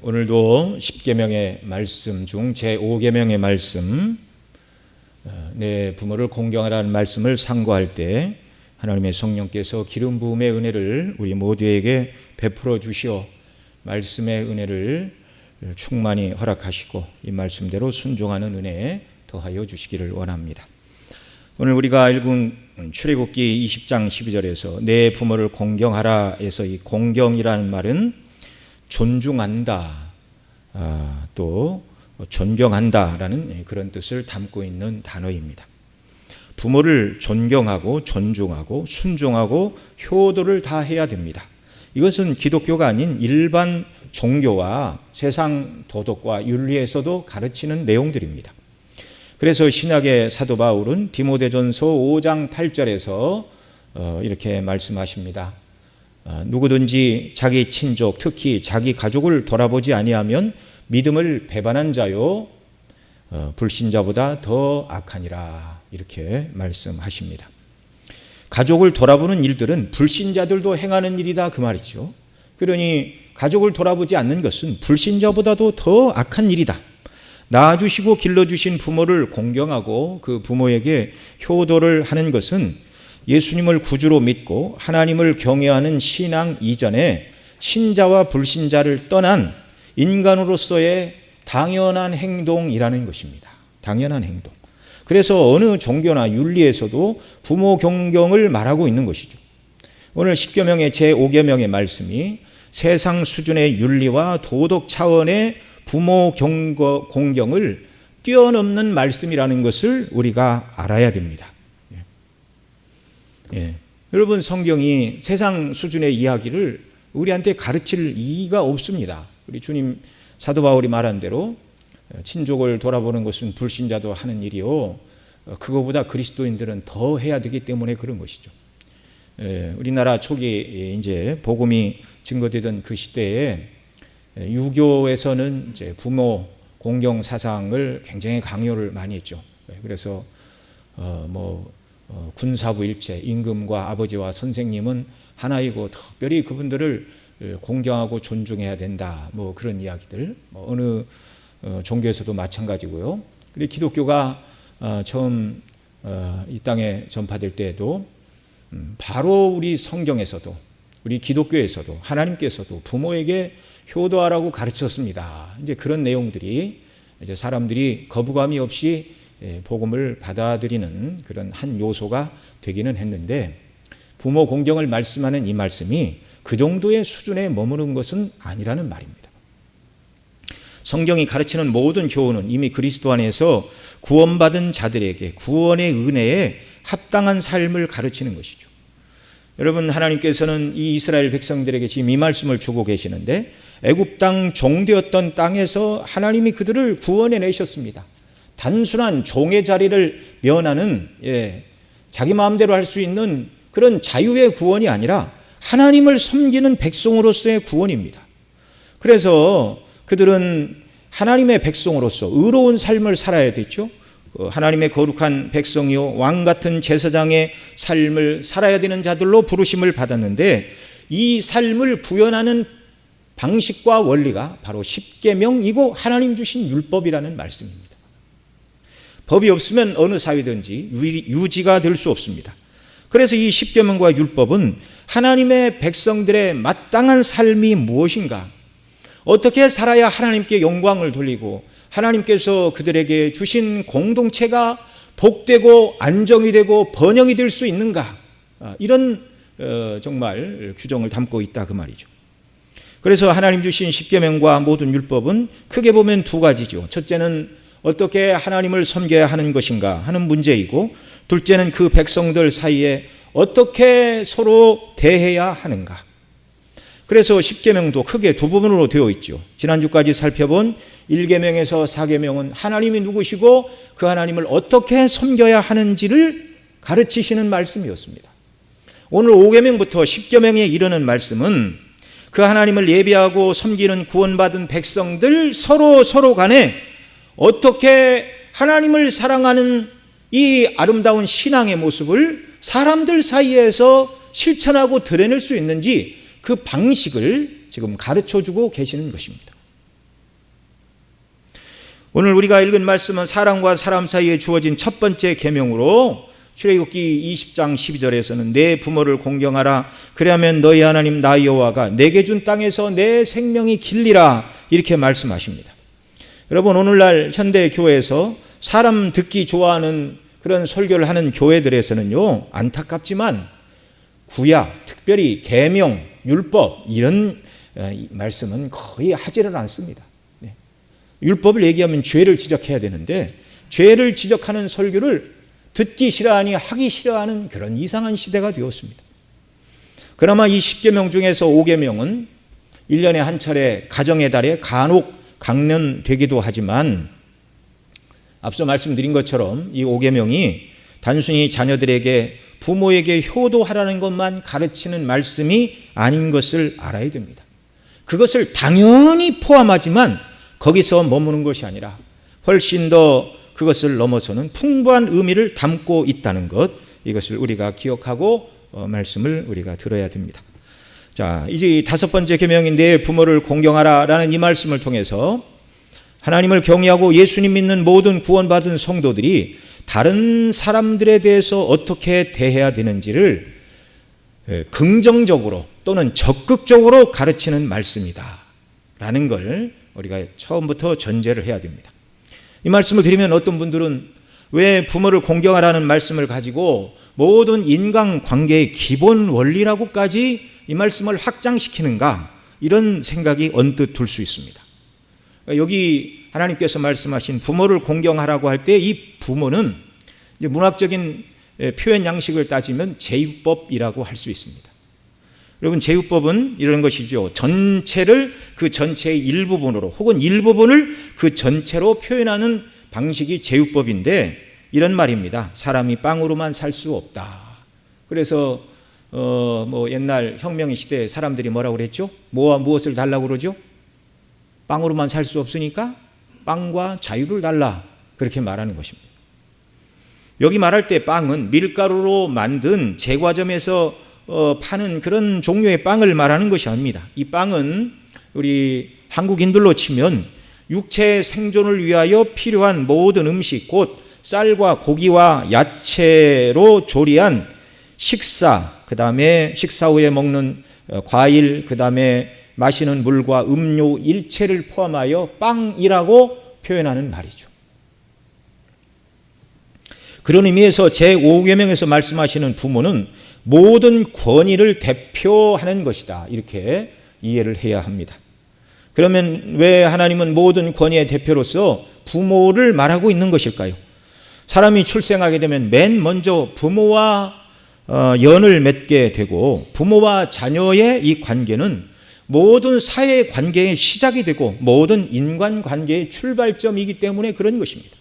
오늘도 10계명의 말씀 중 제5계명의 말씀, 내 부모를 공경하라는 말씀을 상고할 때 하나님의 성령께서 기름 부음의 은혜를 우리 모두에게 베풀어 주시어 말씀의 은혜를 충만히 허락하시고 이 말씀대로 순종하는 은혜에 더하여 주시기를 원합니다. 오늘 우리가 읽은 출애굽기 20장 12절에서 내 부모를 공경하라 해서 이 공경이라는 말은 존중한다, 또 존경한다라는 그런 뜻을 담고 있는 단어입니다. 부모를 존경하고 존중하고 순종하고 효도를 다 해야 됩니다. 이것은 기독교가 아닌 일반 종교와 세상 도덕과 윤리에서도 가르치는 내용들입니다. 그래서 신약의 사도 바울은 디모데전서 5장 8절에서 이렇게 말씀하십니다. 누구든지 자기 친족, 특히 자기 가족을 돌아보지 아니하면 믿음을 배반한 자요 불신자보다 더 악하니라, 이렇게 말씀하십니다. 가족을 돌아보는 일들은 불신자들도 행하는 일이다, 그 말이죠. 그러니 가족을 돌아보지 않는 것은 불신자보다도 더 악한 일이다. 낳아주시고 길러주신 부모를 공경하고 그 부모에게 효도를 하는 것은 예수님을 구주로 믿고 하나님을 경외하는 신앙 이전에 신자와 불신자를 떠난 인간으로서의 당연한 행동이라는 것입니다. 당연한 행동. 그래서 어느 종교나 윤리에서도 부모 경경을 말하고 있는 것이죠. 오늘 10계명의 제5계명의 말씀이 세상 수준의 윤리와 도덕 차원의 부모 공경을 뛰어넘는 말씀이라는 것을 우리가 알아야 됩니다. 여러분, 성경이 세상 수준의 이야기를 우리한테 가르칠 이유가 없습니다. 우리 주님 사도 바울이 말한 대로 친족을 돌아보는 것은 불신자도 하는 일이요, 그거보다 그리스도인들은 더 해야 되기 때문에 그런 것이죠. 우리나라 초기 이제 복음이 증거되던 그 시대에 유교에서는 이제 부모 공경 사상을 굉장히 강요를 많이 했죠. 그래서 군사부 일체, 임금과 아버지와 선생님은 하나이고 특별히 그분들을 공경하고 존중해야 된다, 그런 이야기들, 어느 종교에서도 마찬가지고요. 그리고 기독교가 처음 이 땅에 전파될 때에도 바로 우리 성경에서도 우리 기독교에서도 하나님께서도 부모에게 효도하라고 가르쳤습니다. 이제 그런 내용들이 이제 사람들이 거부감이 없이 복음을 받아들이는 그런 한 요소가 되기는 했는데, 부모 공경을 말씀하는 이 말씀이 그 정도의 수준에 머무는 것은 아니라는 말입니다. 성경이 가르치는 모든 교훈은 이미 그리스도 안에서 구원받은 자들에게 구원의 은혜에 합당한 삶을 가르치는 것이죠. 여러분, 하나님께서는 이 이스라엘 백성들에게 지금 이 말씀을 주고 계시는데, 애굽 땅 종되었던 땅에서 하나님이 그들을 구원해 내셨습니다. 단순한 종의 자리를 면하는, 자기 마음대로 할 수 있는 그런 자유의 구원이 아니라 하나님을 섬기는 백성으로서의 구원입니다. 그래서 그들은 하나님의 백성으로서 의로운 삶을 살아야 되죠. 하나님의 거룩한 백성이요 왕 같은 제사장의 삶을 살아야 되는 자들로 부르심을 받았는데, 이 삶을 구현하는 방식과 원리가 바로 10계명이고 하나님 주신 율법이라는 말씀입니다. 법이 없으면 어느 사회든지 유지가 될 수 없습니다. 그래서 이 10계명과 율법은 하나님의 백성들의 마땅한 삶이 무엇인가, 어떻게 살아야 하나님께 영광을 돌리고 하나님께서 그들에게 주신 공동체가 복되고 안정이 되고 번영이 될 수 있는가, 이런 정말 규정을 담고 있다, 그 말이죠. 그래서 하나님 주신 10계명과 모든 율법은 크게 보면 두 가지죠. 첫째는 어떻게 하나님을 섬겨야 하는 것인가 하는 문제이고, 둘째는 그 백성들 사이에 어떻게 서로 대해야 하는가. 그래서 10계명도 크게 두 부분으로 되어 있죠. 지난주까지 살펴본 1계명에서 4계명은 하나님이 누구시고 그 하나님을 어떻게 섬겨야 하는지를 가르치시는 말씀이었습니다. 오늘 5계명부터 10계명에 이르는 말씀은 그 하나님을 예배하고 섬기는 구원받은 백성들 서로 간에 어떻게 하나님을 사랑하는 이 아름다운 신앙의 모습을 사람들 사이에서 실천하고 드러낼 수 있는지 그 방식을 지금 가르쳐주고 계시는 것입니다. 오늘 우리가 읽은 말씀은 사람과 사람 사이에 주어진 첫 번째 계명으로 출애굽기 20장 12절에서는 내 부모를 공경하라. 그리하면 너희 하나님 나 여호와가 내게 준 땅에서 내 생명이 길리라. 이렇게 말씀하십니다. 여러분, 오늘날 현대 교회에서 사람 듣기 좋아하는 그런 설교를 하는 교회들에서는요, 안타깝지만 구약, 특별히 계명, 율법 이런 말씀은 거의 하지를 않습니다. 율법을 얘기하면 죄를 지적해야 되는데 죄를 지적하는 설교를 듣기 싫어하니 하기 싫어하는 그런 이상한 시대가 되었습니다. 그나마 이 10계명 중에서 5계명은 1년에 한 차례 가정의 달에 간혹 강론되기도 하지만 앞서 말씀드린 것처럼 이 5계명이 단순히 자녀들에게 부모에게 효도하라는 것만 가르치는 말씀이 아닌 것을 알아야 됩니다. 그것을 당연히 포함하지만 거기서 머무는 것이 아니라 훨씬 더 그것을 넘어서는 풍부한 의미를 담고 있다는 것, 이것을 우리가 기억하고 말씀을 우리가 들어야 됩니다. 자, 이제 다섯 번째 계명인 내 부모를 공경하라라는 이 말씀을 통해서 하나님을 경외하고 예수님 믿는 모든 구원받은 성도들이 다른 사람들에 대해서 어떻게 대해야 되는지를 긍정적으로 또는 적극적으로 가르치는 말씀이다 라는 걸 우리가 처음부터 전제를 해야 됩니다. 이 말씀을 드리면 어떤 분들은 왜 부모를 공경하라는 말씀을 가지고 모든 인간관계의 기본 원리라고까지 이 말씀을 확장시키는가, 이런 생각이 언뜻 들 수 있습니다. 여기 하나님께서 말씀하신 부모를 공경하라고 할 때 이 부모는 이제 문학적인 표현 양식을 따지면 제휴법이라고 할 수 있습니다. 여러분, 제휴법은 이런 것이죠. 전체를 그 전체의 일부분으로 혹은 일부분을 그 전체로 표현하는 방식이 제휴법인데 이런 말입니다. 사람이 빵으로만 살 수 없다. 그래서 옛날 혁명 시대에 사람들이 뭐라고 그랬죠? 뭐와 무엇을 달라고 그러죠? 빵으로만 살 수 없으니까 빵과 자유를 달라. 그렇게 말하는 것입니다. 여기 말할 때 빵은 밀가루로 만든 제과점에서 파는 그런 종류의 빵을 말하는 것이 아닙니다. 이 빵은 우리 한국인들로 치면 육체 생존을 위하여 필요한 모든 음식, 곧 쌀과 고기와 야채로 조리한 식사, 그 다음에 식사 후에 먹는 과일, 그 다음에 마시는 물과 음료 일체를 포함하여 빵이라고 표현하는 말이죠. 그런 의미에서 제5계명에서 말씀하시는 부모는 모든 권위를 대표하는 것이다, 이렇게 이해를 해야 합니다. 그러면 왜 하나님은 모든 권위의 대표로서 부모를 말하고 있는 것일까요? 사람이 출생하게 되면 맨 먼저 부모와 연을 맺게 되고 부모와 자녀의 이 관계는 모든 사회 관계의 시작이 되고 모든 인간관계의 출발점이기 때문에 그런 것입니다.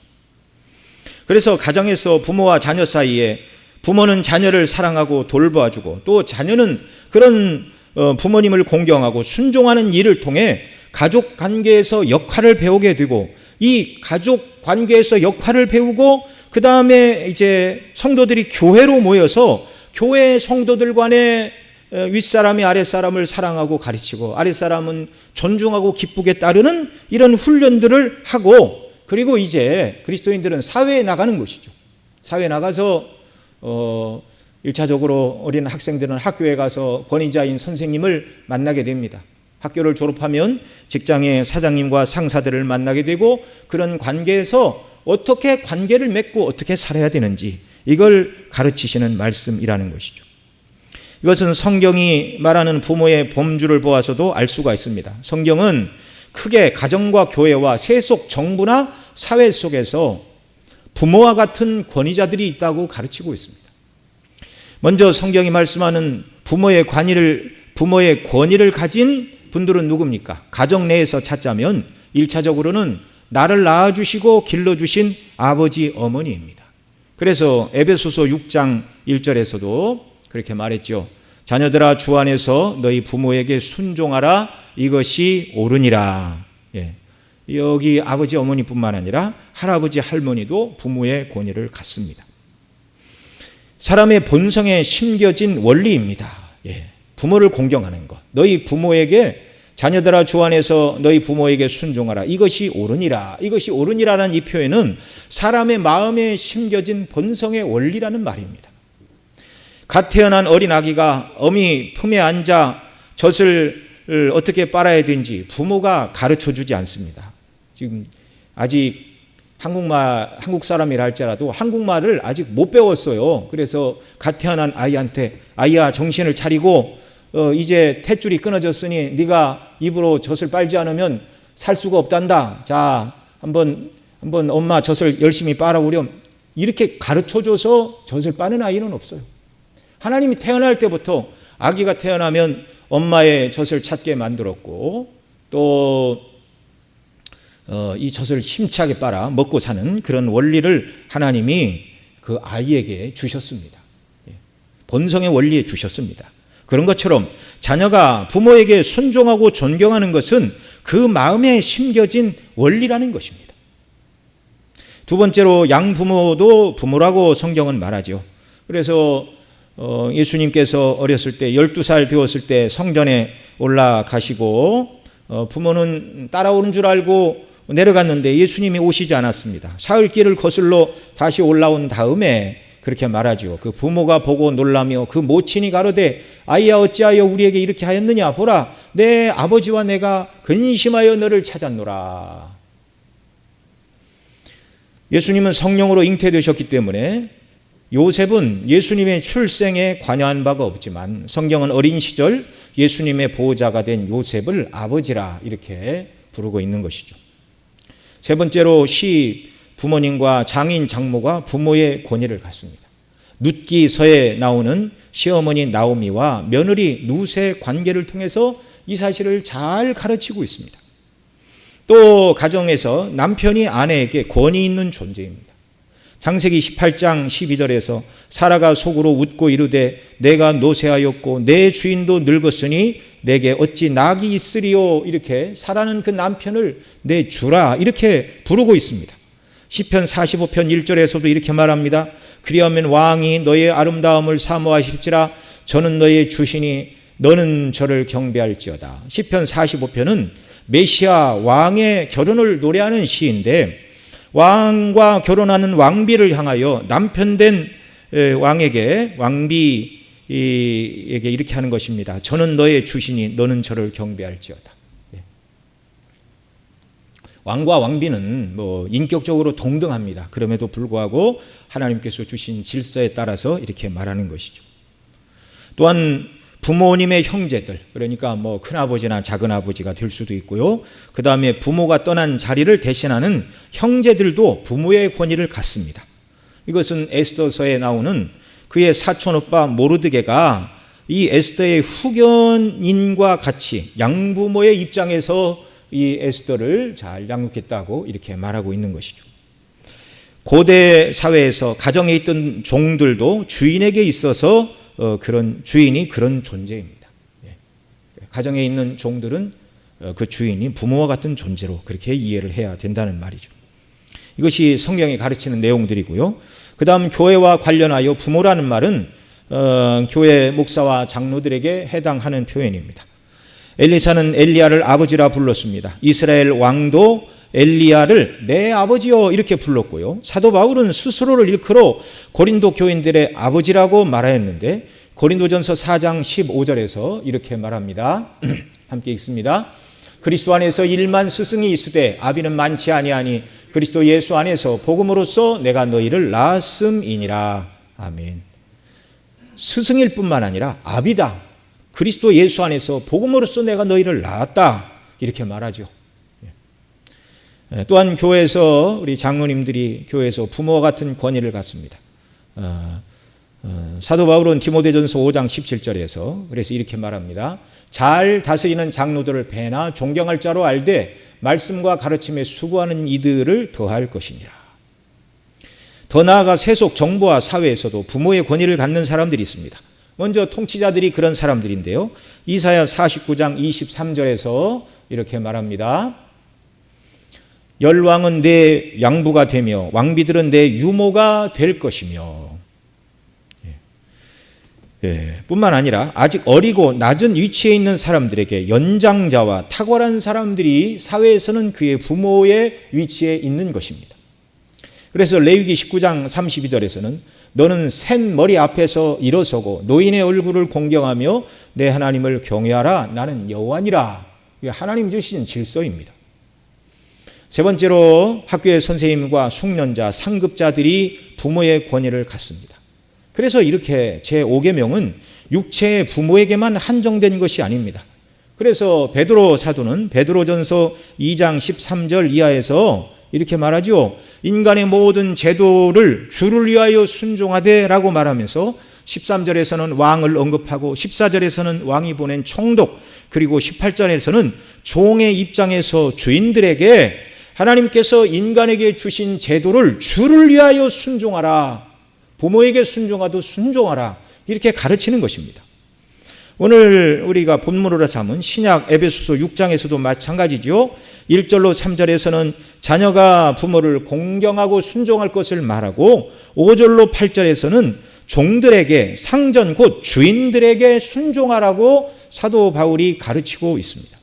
그래서 가정에서 부모와 자녀 사이에 부모는 자녀를 사랑하고 돌봐주고 또 자녀는 그런 부모님을 공경하고 순종하는 일을 통해 가족 관계에서 역할을 배우게 되고 이 가족 관계에서 역할을 배우고 그 다음에 이제 성도들이 교회로 모여서 교회 성도들 간에 윗사람이 아랫사람을 사랑하고 가르치고 아랫사람은 존중하고 기쁘게 따르는 이런 훈련들을 하고 그리고 이제 그리스도인들은 사회에 나가는 것이죠. 사회에 나가서 1차적으로 어린 학생들은 학교에 가서 권위자인 선생님을 만나게 됩니다. 학교를 졸업하면 직장의 사장님과 상사들을 만나게 되고 그런 관계에서 어떻게 관계를 맺고 어떻게 살아야 되는지 이걸 가르치시는 말씀이라는 것이죠. 이것은 성경이 말하는 부모의 범주를 보아서도 알 수가 있습니다. 성경은 크게 가정과 교회와 세속 정부나 사회 속에서 부모와 같은 권위자들이 있다고 가르치고 있습니다. 먼저 성경이 말씀하는 부모의 권위를 가진 분들은 누굽니까? 가정 내에서 찾자면 1차적으로는 나를 낳아주시고 길러주신 아버지 어머니입니다. 그래서 에베소서 6장 1절에서도 그렇게 말했죠. 자녀들아 주 안에서 너희 부모에게 순종하라 이것이 옳으니라. 여기 아버지 어머니뿐만 아니라 할아버지 할머니도 부모의 권위를 갖습니다. 사람의 본성에 심겨진 원리입니다. 부모를 공경하는 것. 너희 부모에게 자녀들아 주 안에서 너희 부모에게 순종하라. 이것이 옳으니라. 이것이 옳으니라는 이 표현은 사람의 마음에 심겨진 본성의 원리라는 말입니다. 갓 태어난 어린 아기가 어미 품에 앉아 젖을 어떻게 빨아야 되는지 부모가 가르쳐 주지 않습니다. 지금 아직 한국 사람이라 할지라도 한국말을 아직 못 배웠어요. 그래서 갓 태어난 아이한테 아이야 정신을 차리고 이제 탯줄이 끊어졌으니 네가 입으로 젖을 빨지 않으면 살 수가 없단다. 자, 한번 엄마 젖을 열심히 빨아오렴. 이렇게 가르쳐줘서 젖을 빠는 아이는 없어요. 하나님이 태어날 때부터 아기가 태어나면 엄마의 젖을 찾게 만들었고 또 이 젖을 힘차게 빨아 먹고 사는 그런 원리를 하나님이 그 아이에게 주셨습니다. 본성의 원리에 주셨습니다. 그런 것처럼 자녀가 부모에게 순종하고 존경하는 것은 그 마음에 심겨진 원리라는 것입니다. 두 번째로 양부모도 부모라고 성경은 말하죠. 그래서 예수님께서 어렸을 때 12살 되었을 때 성전에 올라가시고 부모는 따라오는 줄 알고 내려갔는데 예수님이 오시지 않았습니다. 사흘길을 거슬러 다시 올라온 다음에 그렇게 말하죠. 그 부모가 보고 놀라며 그 모친이 가로되 아이야 어찌하여 우리에게 이렇게 하였느냐 보라 내 아버지와 내가 근심하여 너를 찾았노라. 예수님은 성령으로 잉태되셨기 때문에 요셉은 예수님의 출생에 관여한 바가 없지만 성경은 어린 시절 예수님의 보호자가 된 요셉을 아버지라 이렇게 부르고 있는 것이죠. 세 번째로 부모님과 장인 장모가 부모의 권위를 갖습니다. 룻기서에 나오는 시어머니 나오미와 며느리 룻의 관계를 통해서 이 사실을 잘 가르치고 있습니다. 또 가정에서 남편이 아내에게 권위 있는 존재입니다. 창세기 18장 12절에서 사라가 속으로 웃고 이르되 내가 노쇠하였고 내 주인도 늙었으니 내게 어찌 낙이 있으리요. 이렇게 사라는 그 남편을 내 주라 이렇게 부르고 있습니다. 시편 45편 1절에서도 이렇게 말합니다. 그리하면 왕이 너의 아름다움을 사모하실지라 저는 너의 주시니 너는 저를 경배할지어다. 시편 45편은 메시아 왕의 결혼을 노래하는 시인데 왕과 결혼하는 왕비를 향하여 남편된 왕비에게 이렇게 하는 것입니다. 저는 너의 주시니 너는 저를 경배할지어다. 왕과 왕비는 인격적으로 동등합니다. 그럼에도 불구하고 하나님께서 주신 질서에 따라서 이렇게 말하는 것이죠. 또한 부모님의 형제들, 그러니까 큰아버지나 작은아버지가 될 수도 있고요. 그 다음에 부모가 떠난 자리를 대신하는 형제들도 부모의 권위를 갖습니다. 이것은 에스더서에 나오는 그의 사촌오빠 모르드게가 이 에스더의 후견인과 같이 양부모의 입장에서 이 에스더를 잘 양육했다고 이렇게 말하고 있는 것이죠. 고대 사회에서 가정에 있던 종들도 주인에게 있어서 그런 주인이 그런 존재입니다. 가정에 있는 종들은 그 주인이 부모와 같은 존재로 그렇게 이해를 해야 된다는 말이죠. 이것이 성경이 가르치는 내용들이고요. 그 다음 교회와 관련하여 부모라는 말은 교회 목사와 장로들에게 해당하는 표현입니다. 엘리사는 엘리야를 아버지라 불렀습니다. 이스라엘 왕도 엘리야를 내 아버지요 이렇게 불렀고요. 사도 바울은 스스로를 일컬어 고린도 교인들의 아버지라고 말하였는데 고린도전서 4장 15절에서 이렇게 말합니다. 함께 읽습니다. 그리스도 안에서 1만 스승이 있으되 아비는 많지 아니하니 그리스도 예수 안에서 복음으로써 내가 너희를 낳았음이니라. 아멘. 스승일 뿐만 아니라 아비다. 그리스도 예수 안에서 복음으로써 내가 너희를 낳았다. 이렇게 말하죠. 또한 교회에서 우리 장로님들이 교회에서 부모와 같은 권위를 갖습니다. 사도 바울은 디모데전서 5장 17절에서 그래서 이렇게 말합니다. 잘 다스리는 장로들을 배나 존경할 자로 알되 말씀과 가르침에 수고하는 이들을 더할 것이니라. 더 나아가 세속 정부와 사회에서도 부모의 권위를 갖는 사람들이 있습니다. 먼저 통치자들이 그런 사람들인데요. 이사야 49장 23절에서 이렇게 말합니다. 열왕은 내 양부가 되며 왕비들은 내 유모가 될 것이며. 뿐만 아니라 아직 어리고 낮은 위치에 있는 사람들에게 연장자와 탁월한 사람들이 사회에서는 그의 부모의 위치에 있는 것입니다. 그래서 레위기 19장 32절에서는 너는 센 머리 앞에서 일어서고 노인의 얼굴을 공경하며 내 하나님을 경외하라. 나는 여호와니라. 이게 하나님 주신 질서입니다. 세 번째로 학교의 선생님과 숙련자, 상급자들이 부모의 권위를 갖습니다. 그래서 이렇게 제5계명은 육체의 부모에게만 한정된 것이 아닙니다. 그래서 베드로 사도는 베드로전서 2장 13절 이하에서 이렇게 말하죠. 인간의 모든 제도를 주를 위하여 순종하되 라고 말하면서 13절에서는 왕을 언급하고 14절에서는 왕이 보낸 총독, 그리고 18절에서는 종의 입장에서 주인들에게 하나님께서 인간에게 주신 제도를 주를 위하여 순종하라, 부모에게 순종하도 순종하라, 이렇게 가르치는 것입니다. 오늘 우리가 본문으로 삼은 신약 에베소서 6장에서도 마찬가지죠. 1절로 3절에서는 자녀가 부모를 공경하고 순종할 것을 말하고 5절로 8절에서는 종들에게, 상전 곧 주인들에게 순종하라고 사도 바울이 가르치고 있습니다.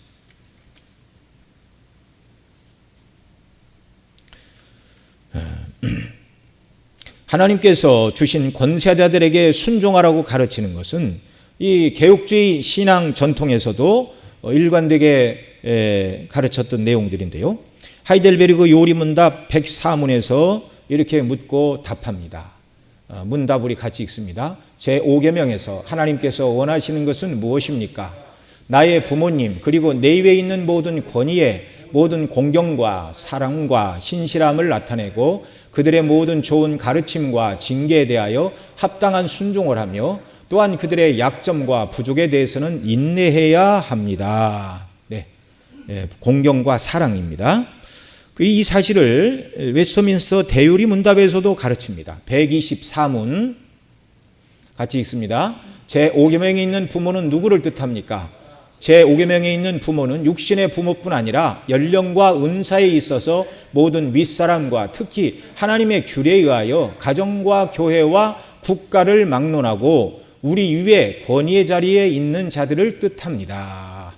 하나님께서 주신 권세자들에게 순종하라고 가르치는 것은 이 개혁주의 신앙 전통에서도 일관되게 가르쳤던 내용들인데요. 하이델베르그 요리문답 104문에서 이렇게 묻고 답합니다. 문답 우리 같이 읽습니다. 제5계명에서 하나님께서 원하시는 것은 무엇입니까? 나의 부모님 그리고 내 위에 있는 모든 권위에 모든 공경과 사랑과 신실함을 나타내고 그들의 모든 좋은 가르침과 징계에 대하여 합당한 순종을 하며 또한 그들의 약점과 부족에 대해서는 인내해야 합니다. 공경과 사랑입니다. 이 사실을 웨스트민스터 대요리 문답에서도 가르칩니다. 124문 같이 읽습니다. 제5계명에 있는 부모는 누구를 뜻합니까? 제5계명에 있는 부모는 육신의 부모뿐 아니라 연령과 은사에 있어서 모든 윗사람과 특히 하나님의 규례에 의하여 가정과 교회와 국가를 막론하고 우리 위에 권위의 자리에 있는 자들을 뜻합니다.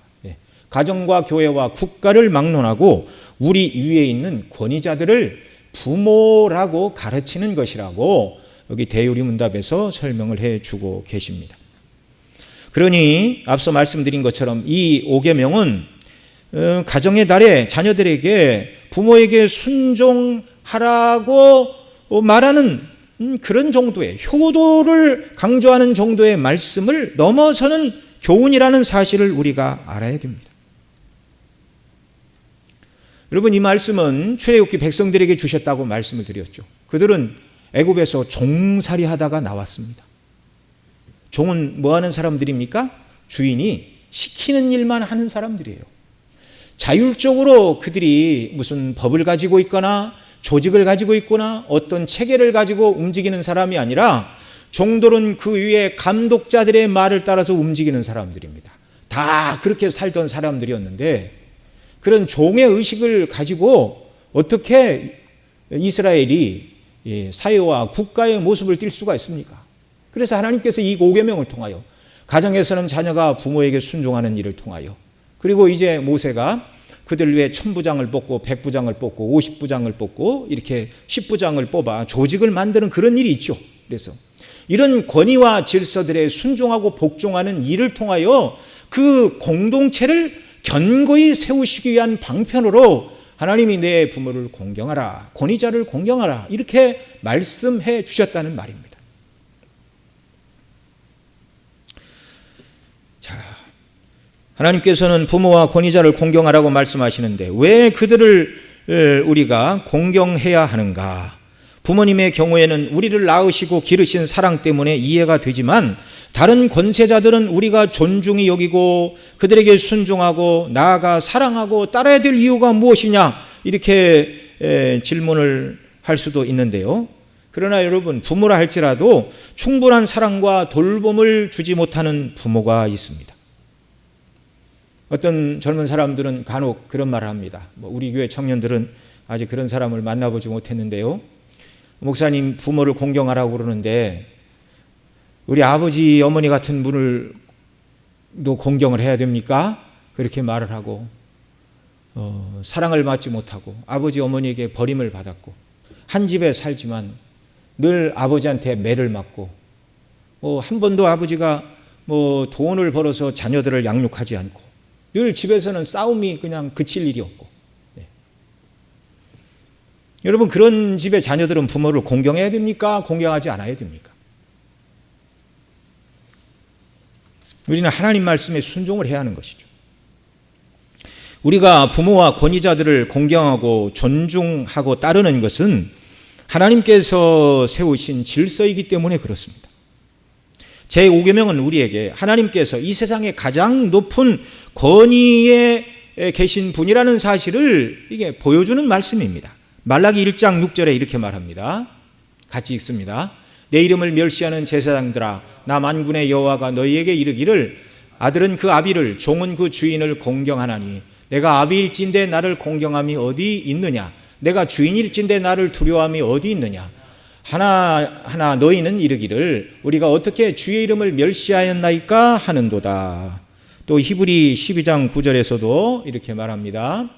가정과 교회와 국가를 막론하고 우리 위에 있는 권위자들을 부모라고 가르치는 것이라고 여기 대요리 문답에서 설명을 해주고 계십니다. 그러니 앞서 말씀드린 것처럼 이 5계명은 가정의 달에 자녀들에게 부모에게 순종하라고 말하는 그런 정도의 효도를 강조하는 정도의 말씀을 넘어서는 교훈이라는 사실을 우리가 알아야 됩니다. 여러분, 이 말씀은 출애굽기 백성들에게 주셨다고 말씀을 드렸죠. 그들은 애굽에서 종살이 하다가 나왔습니다. 종은 뭐 하는 사람들입니까? 주인이 시키는 일만 하는 사람들이에요. 자율적으로 그들이 무슨 법을 가지고 있거나 조직을 가지고 있거나 어떤 체계를 가지고 움직이는 사람이 아니라 종들은 그 위에 감독자들의 말을 따라서 움직이는 사람들입니다. 다 그렇게 살던 사람들이었는데 그런 종의 의식을 가지고 어떻게 이스라엘이 사회와 국가의 모습을 띌 수가 있습니까? 그래서 하나님께서 이 5계명을 통하여 가정에서는 자녀가 부모에게 순종하는 일을 통하여 그리고 이제 모세가 그들 위해 1000부장을 뽑고 100부장을 뽑고 50부장을 뽑고 이렇게 10부장을 뽑아 조직을 만드는 그런 일이 있죠. 그래서 이런 권위와 질서들에 순종하고 복종하는 일을 통하여 그 공동체를 견고히 세우시기 위한 방편으로 하나님이 내 부모를 공경하라, 권위자를 공경하라 이렇게 말씀해 주셨다는 말입니다. 자, 하나님께서는 부모와 권위자를 공경하라고 말씀하시는데 왜 그들을 우리가 공경해야 하는가? 부모님의 경우에는 우리를 낳으시고 기르신 사랑 때문에 이해가 되지만 다른 권세자들은 우리가 존중히 여기고 그들에게 순종하고 나아가 사랑하고 따라야 될 이유가 무엇이냐 이렇게 질문을 할 수도 있는데요. 그러나 여러분, 부모라 할지라도 충분한 사랑과 돌봄을 주지 못하는 부모가 있습니다. 어떤 젊은 사람들은 간혹 그런 말을 합니다. 우리 교회 청년들은 아직 그런 사람을 만나보지 못했는데요. 목사님 부모를 공경하라고 그러는데 우리 아버지 어머니 같은 분을 또 공경을 해야 됩니까? 그렇게 말을 하고 사랑을 받지 못하고 아버지 어머니에게 버림을 받았고 한 집에 살지만 늘 아버지한테 매를 맞고 한 번도 아버지가 돈을 벌어서 자녀들을 양육하지 않고 늘 집에서는 싸움이 그냥 그칠 일이 없고. 네. 여러분, 그런 집의 자녀들은 부모를 공경해야 됩니까? 공경하지 않아야 됩니까? 우리는 하나님 말씀에 순종을 해야 하는 것이죠. 우리가 부모와 권위자들을 공경하고 존중하고 따르는 것은 하나님께서 세우신 질서이기 때문에 그렇습니다. 제5계명은 우리에게 하나님께서 이 세상에 가장 높은 권위에 계신 분이라는 사실을 이게 보여주는 말씀입니다. 말라기 1장 6절에 이렇게 말합니다. 같이 읽습니다. 내 이름을 멸시하는 제사장들아, 나 만군의 여호와가 너희에게 이르기를 아들은 그 아비를, 종은 그 주인을 공경하나니 내가 아비일진데 나를 공경함이 어디 있느냐? 내가 주인일진데 나를 두려워함이 어디 있느냐? 하나 너희는 이르기를 우리가 어떻게 주의 이름을 멸시하였나이까 하는도다. 또 히브리 12장 9절에서도 이렇게 말합니다.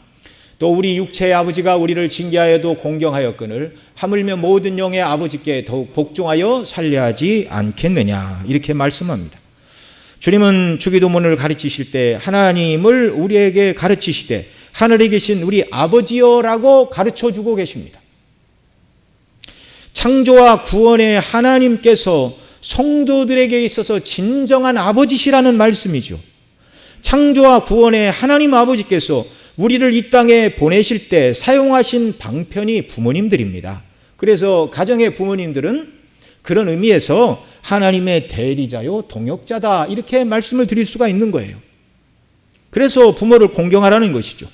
또 우리 육체의 아버지가 우리를 징계하여도 공경하였거늘 하물며 모든 영의 아버지께 더욱 복종하여 살려하지 않겠느냐, 이렇게 말씀합니다. 주님은 주기도문을 가르치실 때 하나님을 우리에게 가르치시되 하늘에 계신 우리 아버지여라고 가르쳐주고 계십니다. 창조와 구원의 하나님께서 성도들에게 있어서 진정한 아버지시라는 말씀이죠. 창조와 구원의 하나님 아버지께서 우리를 이 땅에 보내실 때 사용하신 방편이 부모님들입니다. 그래서 가정의 부모님들은 그런 의미에서 하나님의 대리자요 동역자다, 이렇게 말씀을 드릴 수가 있는 거예요. 그래서 부모를 공경하라는 것이죠.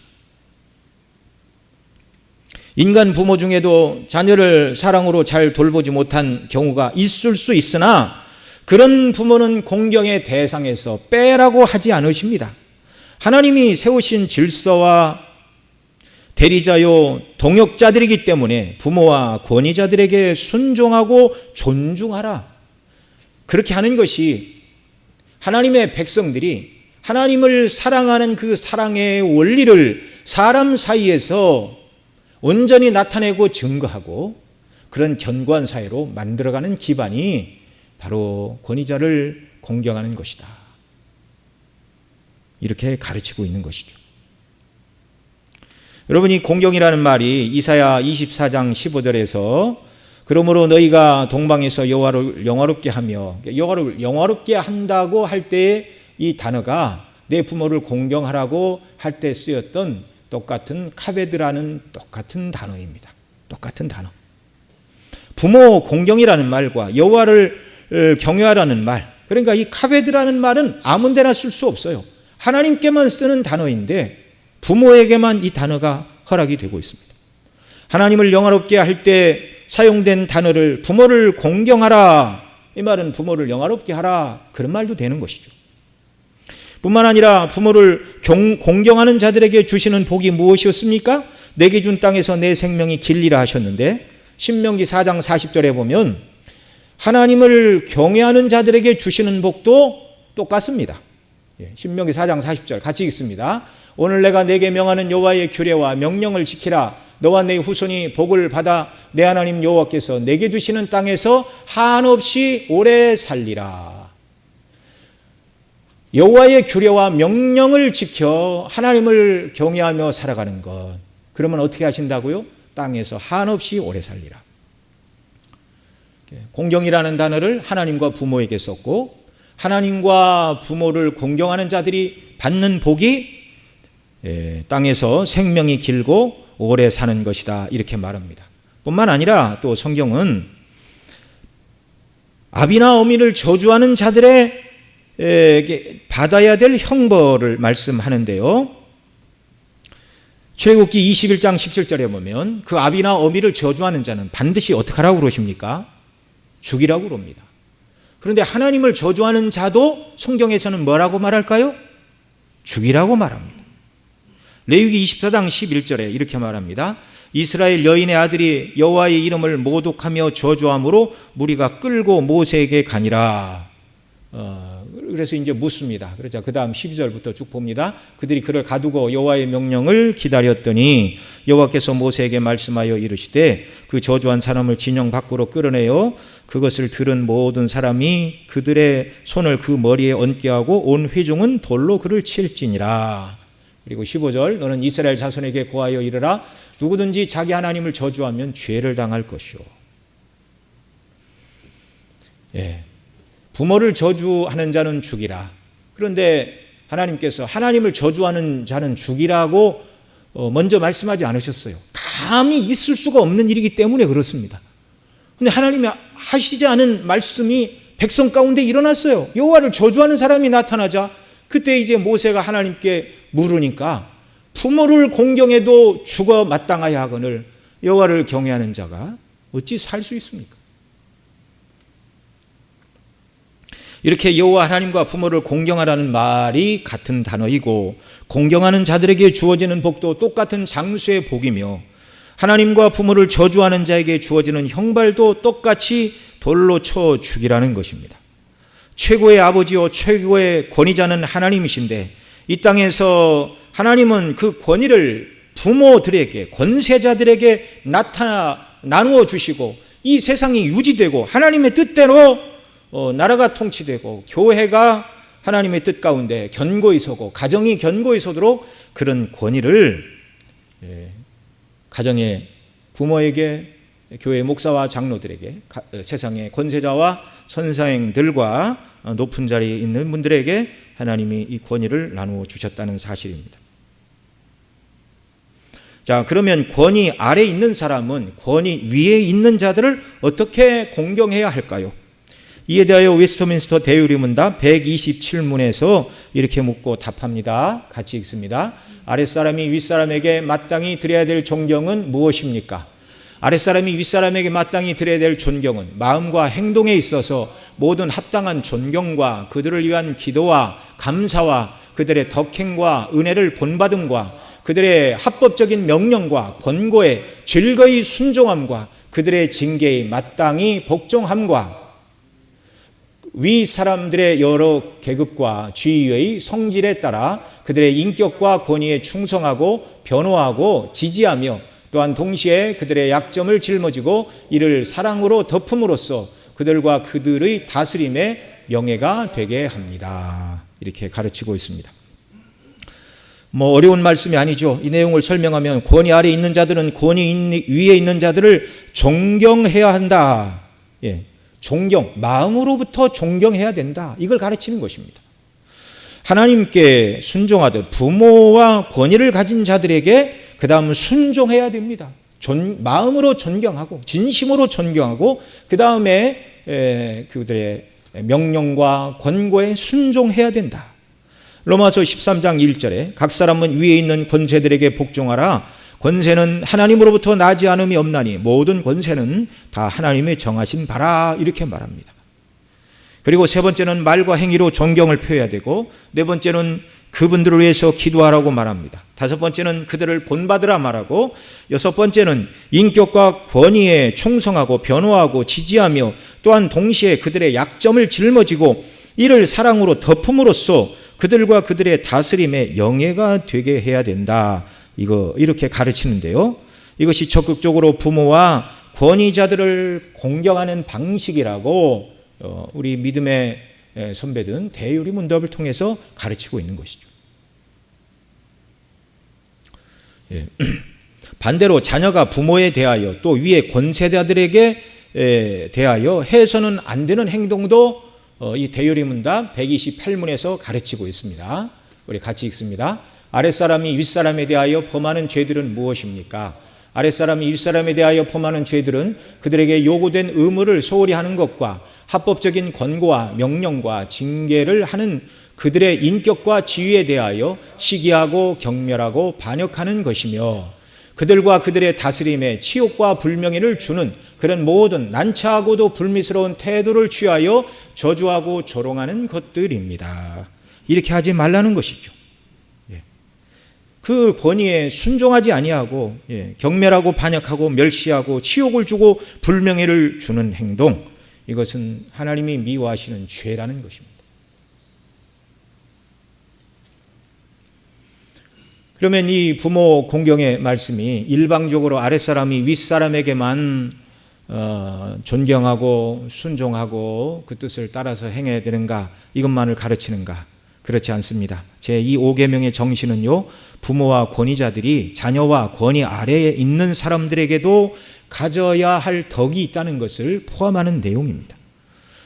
인간 부모 중에도 자녀를 사랑으로 잘 돌보지 못한 경우가 있을 수 있으나 그런 부모는 공경의 대상에서 빼라고 하지 않으십니다. 하나님이 세우신 질서와 대리자요 동역자들이기 때문에 부모와 권위자들에게 순종하고 존중하라, 그렇게 하는 것이 하나님의 백성들이 하나님을 사랑하는 그 사랑의 원리를 사람 사이에서 온전히 나타내고 증거하고 그런 견고한 사회로 만들어가는 기반이 바로 권위자를 공경하는 것이다, 이렇게 가르치고 있는 것이죠. 여러분이 공경이라는 말이 이사야 24장 15절에서 그러므로 너희가 동방에서 여호와를 영화롭게 하며, 여호와를 영화롭게 한다고 할 때의 이 단어가 내 부모를 공경하라고 할 때 쓰였던 똑같은 카베드라는 똑같은 단어입니다. 똑같은 단어. 부모 공경이라는 말과 여호와를 경외하라는 말, 그러니까 이 카베드라는 말은 아무 데나 쓸 수 없어요. 하나님께만 쓰는 단어인데 부모에게만 이 단어가 허락이 되고 있습니다. 하나님을 영화롭게 할 때 사용된 단어를 부모를 공경하라, 이 말은 부모를 영화롭게 하라, 그런 말도 되는 것이죠. 뿐만 아니라 부모를 공경하는 자들에게 주시는 복이 무엇이었습니까? 내게 준 땅에서 내 생명이 길리라 하셨는데 신명기 4장 40절에 보면 하나님을 경외하는 자들에게 주시는 복도 똑같습니다. 신명기 4장 40절 같이 읽습니다. 오늘 내가 내게 명하는 여호와의 규례와 명령을 지키라. 너와 내 후손이 복을 받아 내 하나님 여호와께서 내게 주시는 땅에서 한없이 오래 살리라. 여호와의 규례와 명령을 지켜 하나님을 경외하며 살아가는 것, 그러면 어떻게 하신다고요? 땅에서 한없이 오래 살리라. 공경이라는 단어를 하나님과 부모에게 썼고 하나님과 부모를 공경하는 자들이 받는 복이 땅에서 생명이 길고 오래 사는 것이다, 이렇게 말합니다. 뿐만 아니라 또 성경은 아비나 어미를 저주하는 자들의 받아야 될 형벌을 말씀하는데요. 출애굽기 21장 17절에 보면 그 아비나 어미를 저주하는 자는 반드시 어떻게 하라고 그러십니까? 죽이라고 그럽니다. 그런데 하나님을 저주하는 자도 성경에서는 뭐라고 말할까요? 죽이라고 말합니다. 레위기 24장 11절에 이렇게 말합니다. 이스라엘 여인의 아들이 여호와의 이름을 모독하며 저주함으로 무리가 끌고 모세에게 가니라. 그래서 이제 묻습니다. 그러자 그 다음 12절부터 쭉 봅니다. 그들이 그를 가두고 여호와의 명령을 기다렸더니 여호와께서 모세에게 말씀하여 이르시되 그 저주한 사람을 진영 밖으로 끌어내어 그것을 들은 모든 사람이 그들의 손을 그 머리에 얹게 하고 온 회중은 돌로 그를 칠지니라. 그리고 15절 너는 이스라엘 자손에게 고하여 이르라. 누구든지 자기 하나님을 저주하면 죄를 당할 것이요. 부모를 저주하는 자는 죽이라. 그런데 하나님께서 하나님을 저주하는 자는 죽이라고 먼저 말씀하지 않으셨어요. 감히 있을 수가 없는 일이기 때문에 그렇습니다. 그런데 하나님이 하시지 않은 말씀이 백성 가운데 일어났어요. 여호와를 저주하는 사람이 나타나자 그때 이제 모세가 하나님께 물으니까 부모를 공경해도 죽어 마땅하여 하거늘 여호와를 경외하는 자가 어찌 살 수 있습니까? 이렇게 여호와 하나님과 부모를 공경하라는 말이 같은 단어이고 공경하는 자들에게 주어지는 복도 똑같은 장수의 복이며 하나님과 부모를 저주하는 자에게 주어지는 형벌도 똑같이 돌로 쳐 죽이라는 것입니다. 최고의 아버지요 최고의 권위자는 하나님이신데 이 땅에서 하나님은 그 권위를 부모들에게 권세자들에게 나누어 주시고 이 세상이 유지되고 하나님의 뜻대로 나라가 통치되고 교회가 하나님의 뜻 가운데 견고히 서고 가정이 견고히 서도록 그런 권위를 가정의 부모에게 교회 목사와 장로들에게 세상의 권세자와 선생들과 높은 자리에 있는 분들에게 하나님이 이 권위를 나누어 주셨다는 사실입니다. 자, 그러면 권위 아래에 있는 사람은 권위 위에 있는 자들을 어떻게 공경해야 할까요? 이에 대하여 웨스트민스터 대유리문답 127문에서 이렇게 묻고 답합니다. 같이 읽습니다. 아랫사람이 윗사람에게 마땅히 드려야 될 존경은 무엇입니까? 아랫사람이 윗사람에게 마땅히 드려야 될 존경은 마음과 행동에 있어서 모든 합당한 존경과 그들을 위한 기도와 감사와 그들의 덕행과 은혜를 본받음과 그들의 합법적인 명령과 권고에 즐거이 순종함과 그들의 징계에 마땅히 복종함과 위 사람들의 여러 계급과 지위의 성질에 따라 그들의 인격과 권위에 충성하고 변호하고 지지하며 또한 동시에 그들의 약점을 짊어지고 이를 사랑으로 덮음으로써 그들과 그들의 다스림의 명예가 되게 합니다. 이렇게 가르치고 있습니다. 어려운 말씀이 아니죠. 이 내용을 설명하면 권위 아래에 있는 자들은 권위 위에 있는 자들을 존경해야 한다. 존경, 마음으로부터 존경해야 된다. 이걸 가르치는 것입니다. 하나님께 순종하듯 부모와 권위를 가진 자들에게 그 다음 순종해야 됩니다. 마음으로 존경하고 진심으로 존경하고 그 다음에 그들의 명령과 권고에 순종해야 된다. 로마서 13장 1절에 각 사람은 위에 있는 권세들에게 복종하라. 권세는 하나님으로부터 나지 않음이 없나니 모든 권세는 다 하나님의 정하신 바라. 이렇게 말합니다. 그리고 세 번째는 말과 행위로 존경을 표해야 되고 네 번째는 그분들을 위해서 기도하라고 말합니다. 다섯 번째는 그들을 본받으라 말하고 여섯 번째는 인격과 권위에 충성하고 변호하고 지지하며 또한 동시에 그들의 약점을 짊어지고 이를 사랑으로 덮음으로써 그들과 그들의 다스림의 영예가 되게 해야 된다. 이렇게 가르치는데요. 이것이 적극적으로 부모와 권위자들을 공경하는 방식이라고 우리 믿음의 선배들은 대유리 문답을 통해서 가르치고 있는 것이죠. 반대로 자녀가 부모에 대하여 또 위에 권세자들에게 대하여 해서는 안 되는 행동도 이 대유리 문답 128문에서 가르치고 있습니다. 우리 같이 읽습니다. 아랫사람이 윗사람에 대하여 범하는 죄들은 무엇입니까? 아랫사람이 윗사람에 대하여 범하는 죄들은 그들에게 요구된 의무를 소홀히 하는 것과 합법적인 권고와 명령과 징계를 하는 그들의 인격과 지위에 대하여 시기하고 경멸하고 반역하는 것이며 그들과 그들의 다스림에 치욕과 불명예를 주는 그런 모든 난처하고도 불미스러운 태도를 취하여 저주하고 조롱하는 것들입니다. 이렇게 하지 말라는 것이죠. 그 권위에 순종하지 아니하고 경멸하고 반역하고 멸시하고 치욕을 주고 불명예를 주는 행동, 이것은 하나님이 미워하시는 죄라는 것입니다. 그러면 이 부모 공경의 말씀이 일방적으로 아랫사람이 윗사람에게만 존경하고 순종하고 그 뜻을 따라서 행해야 되는가, 이것만을 가르치는가? 그렇지 않습니다. 제2 5계명의 정신은요, 부모와 권위자들이 자녀와 권위 아래에 있는 사람들에게도 가져야 할 덕이 있다는 것을 포함하는 내용입니다.